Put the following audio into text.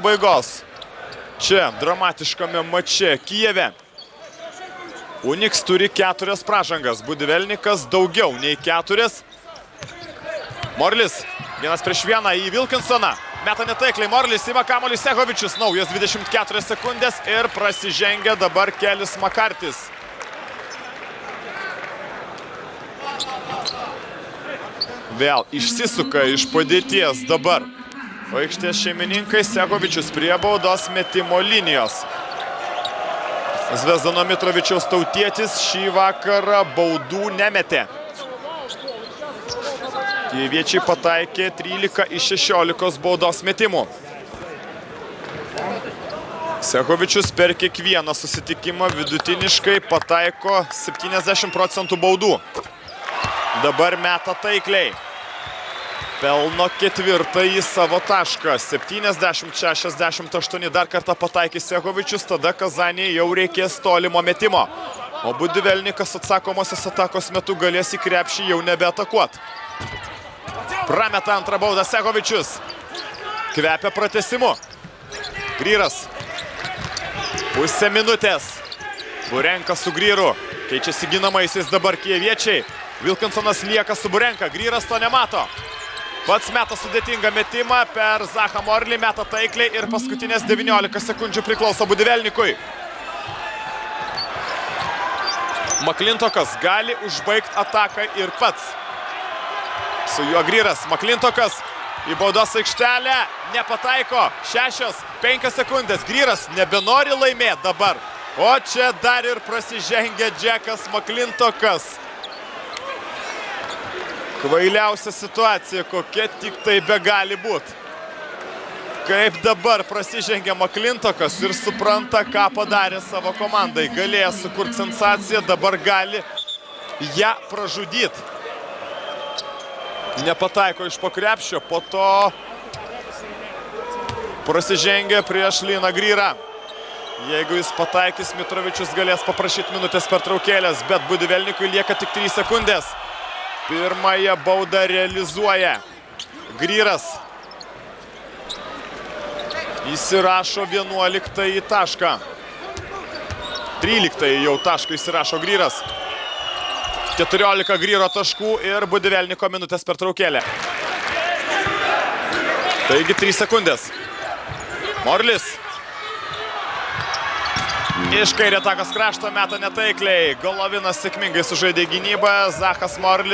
pabaigos. Čia dramatiškame mače Kijeve. Uniks turi 4 pražangas, Budivelnikas daugiau nei 4. Morlis, 1-1 į Wilkinsoną. Meta netaikliai, Morlis ima kamuolį Sehovičius. Naujas 24 sekundės ir prasižengia dabar Kelis Makartis. Vėl išsisuka iš padėties dabar. O aikštės šeimininkai Sehovičius prie baudos metimo linijos. Zvezdano Mitrovičiaus tautietis šį vakarą baudų nemetė. Kijeviečiai pataikė 13 iš 16 baudos metimų. Sehovičius per kiekvieną susitikimą vidutiniškai pataiko 70% baudų. Dabar meta taikliai. Pelno 4 savo tašką. 70-68 dar kartą pataikė Sehovičius, tada Kazanėje jau reikės tolimo metimo. O Budivelnikas atsakomosios atakos metu galės į krepšį jau nebeatakuot. Prameta antrą baudą Sehovičius. Kvepia pratęsimu. Gryras. Pusę minutės. Burenka su Gryru. Keičiasi ginamaisiais dabar kijeviečiai. Wilkinsonas lieka su Burenka. Gryras to nemato. Pats meta sudėtingą metimą per Zachą Morlį. Meta taikliai ir paskutinės 19 sekundžių priklauso Budivelnikui. Maklintokas gali užbaigti ataką ir pats. Su juo Gryras. Maklintokas į baudos aikštelę. Nepataiko. 6-5 sekundės. Gryras nebenori laimėti dabar. O čia dar ir prasižengia Džekas Maklintokas. Kvailiausia situacija, kokia tik tai begali būti. Kaip dabar prasižengia Maklintokas ir supranta, ką padarė savo komandai. Galėjo sukurti sensaciją, dabar gali ją pražudyti. Nepataiko iš po krepšio, po to prasižengia prieš Liną Gryrą. Jeigu jis pataikys, Mitrovičius galės paprašyti minutės pertraukėlės, bet Budivelnikui lieka tik 3 sekundės. Pirmąją baudą realizuoja Gryras. Įsirašo 11 tašką. 13 jau tašką įsirašo Gryras. 14 Gryro taškų ir Budivelniko minutės pertraukėlė. Taigi 3 sekundės. Morlis. Iš kairė takas krašto meta netaikliai. Golovinas sėkmingai sužaidė gynybą. Zachas Morlis.